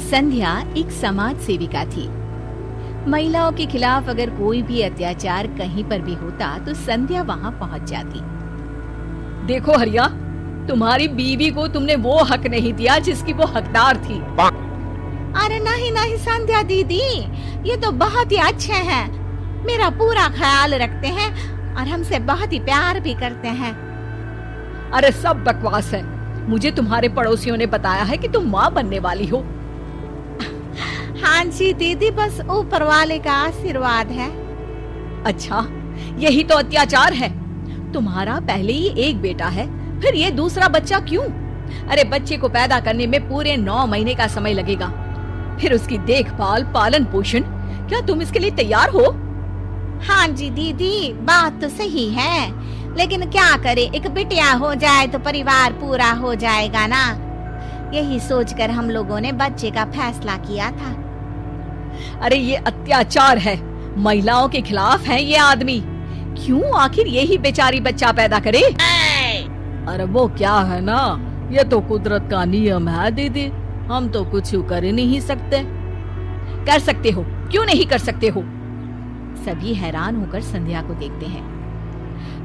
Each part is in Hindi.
संध्या एक समाज सेविका थी। महिलाओं के खिलाफ अगर कोई भी अत्याचार कहीं पर भी होता तो संध्या वहां पहुंच जाती। देखो हरिया, तुम्हारी बीवी को तुमने वो हक नहीं दिया जिसकी वो हकदार थी। अरे नहीं नहीं संध्या दीदी, ये तो बहुत ही अच्छे हैं, मेरा पूरा ख्याल रखते हैं और हमसे बहुत ही प्यार भी करते हैं। अरे सब बकवास है। मुझे तुम्हारे पड़ोसियों ने बताया है कि तुम माँ बनने वाली हो। हाँ जी दीदी, बस ऊपर वाले का आशीर्वाद है। अच्छा, यही तो अत्याचार है। तुम्हारा पहले ही एक बेटा है, फिर ये दूसरा बच्चा क्यों? अरे बच्चे को पैदा करने में पूरे 9 महीने का समय लगेगा, फिर उसकी देखभाल, पालन पोषण, क्या तुम इसके लिए तैयार हो? हाँ जी दीदी, बात तो सही है, लेकिन क्या करे, एक बिटिया हो जाए तो परिवार पूरा हो जाएगा ना। यही सोचकर हम लोगों ने बच्चे का फैसला किया था। अरे ये अत्याचार है, महिलाओं के खिलाफ है ये आदमी। क्यों आखिर यही बेचारी बच्चा पैदा करे? अरे वो क्या है ना, ये तो कुदरत का नियम है दीदी, हम तो कुछ कर ही नहीं सकते। कर सकते हो, क्यों नहीं कर सकते हो? सभी हैरान होकर संध्या को देखते हैं।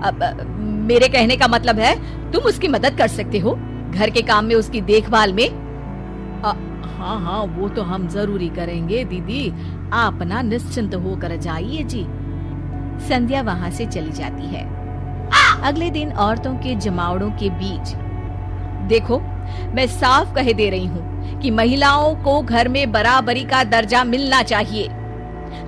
अब मेरे कहने का मतलब है तुम उसकी मदद कर सकते हो, घर के काम में, उसकी देखभाल में। हाँ हाँ, वो तो हम जरूरी करेंगे दीदी, आप ना निश्चिंत होकर जाइए जी। संध्या वहां से चली जाती है। अगले दिन औरतों के जमावड़ों के बीच, देखो मैं साफ कह दे रही हूँ कि महिलाओं को घर में बराबरी का दर्जा मिलना चाहिए।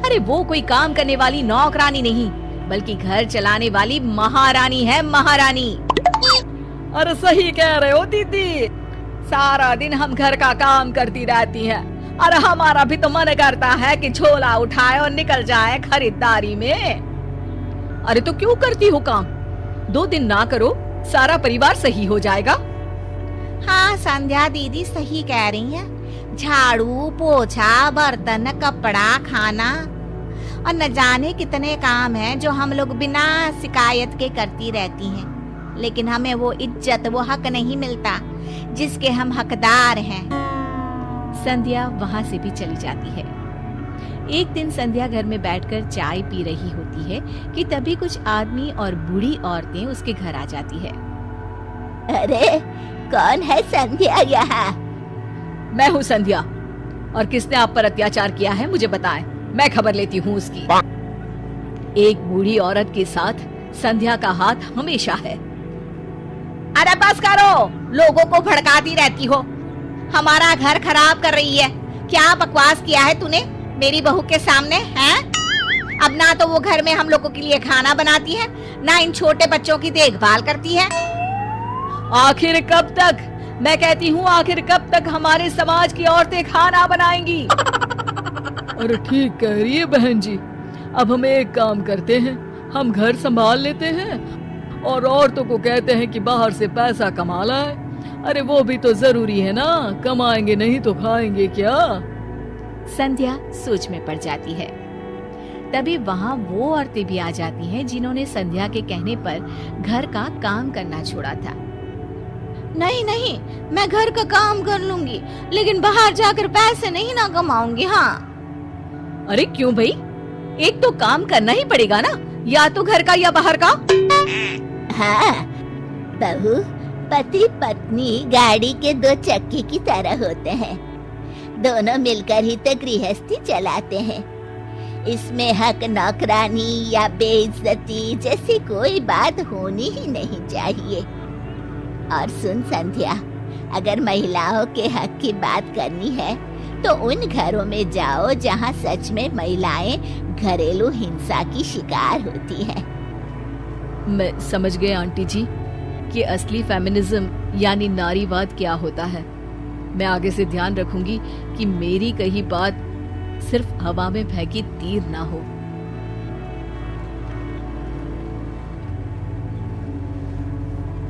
अरे वो कोई काम करने वाली नौकरानी नहीं, बल्कि घर चलाने वाली महारानी है, महारानी। अरे सही कह रहे हो दीदी, सारा दिन हम घर का काम करती रहती हैं, और हमारा भी तो मन करता है कि झोला उठाए और निकल जाए खरीदारी में। अरे तो क्यों करती हो काम? 2 दिन ना करो, सारा परिवार सही हो जाएगा। हाँ संध्या दीदी सही कह रही हैं, झाड़ू पोछा, बर्तन, कपड़ा, खाना और न जाने कितने काम हैं जो हम लोग बिना शिकायत के करती रहती हैं, लेकिन हमें वो इज्जत, वो हक नहीं मिलता जिसके हम हकदार हैं। संध्या वहां से भी चली जाती है। एक दिन संध्या घर में बैठकर चाय पी रही होती है कि तभी कुछ आदमी और बूढ़ी औरतें उसके घर आ जाती है। अरे कौन है संध्या यहाँ? मैं हूँ संध्या, और किसने आप पर अत्याचार किया है मुझे बताएं, मैं खबर लेती हूँ उसकी। एक बूढ़ी औरत के साथ संध्या का हाथ हमेशा है। अरे बस करो, लोगों को भड़काती रहती हो, हमारा घर खराब कर रही है। क्या बकवास किया है तूने मेरी बहू के सामने हैं? अब ना तो वो घर में हम लोगों के लिए खाना बनाती है, ना इन छोटे बच्चों की देखभाल करती है। आखिर कब तक, मैं कहती हूँ आखिर कब तक हमारे समाज की औरतें खाना बनाएंगी? अरे ठीक कह रही है बहन जी, अब हम एक काम करते हैं, हम घर संभाल लेते हैं और औरतों को कहते हैं कि बाहर से पैसा कमा लाए। अरे वो भी तो जरूरी है ना, कमाएंगे नहीं तो खाएंगे क्या? संध्या सोच में पड़ जाती है। तभी वहाँ वो औरतें भी आ जाती हैं जिन्होंने संध्या के कहने पर घर का काम करना छोड़ा था। नहीं नहीं, मैं घर का काम कर लूंगी, लेकिन बाहर जाकर पैसे नहीं ना कमाऊंगी। हाँ। अरे क्यों भाई, एक तो काम करना ही पड़ेगा ना, या तो घर का या बाहर का। हाँ बहू, पति पत्नी गाड़ी के 2 चक्के की तरह होते हैं, दोनों मिलकर ही तो गृहस्थी चलाते हैं। इसमें हक नौकरानी या बेइज्जती जैसी कोई बात होनी ही नहीं चाहिए। और सुन संध्या, अगर महिलाओं के हक की बात करनी है तो उन घरों में जाओ जहां सच में महिलाएं घरेलू हिंसा की शिकार होती हैं। मैं समझ गए आंटी जी कि असली फेमिनिज्म यानी नारीवाद क्या होता है। मैं आगे से ध्यान रखूंगी कि मेरी कही बात सिर्फ हवा में फेंकी तीर ना हो।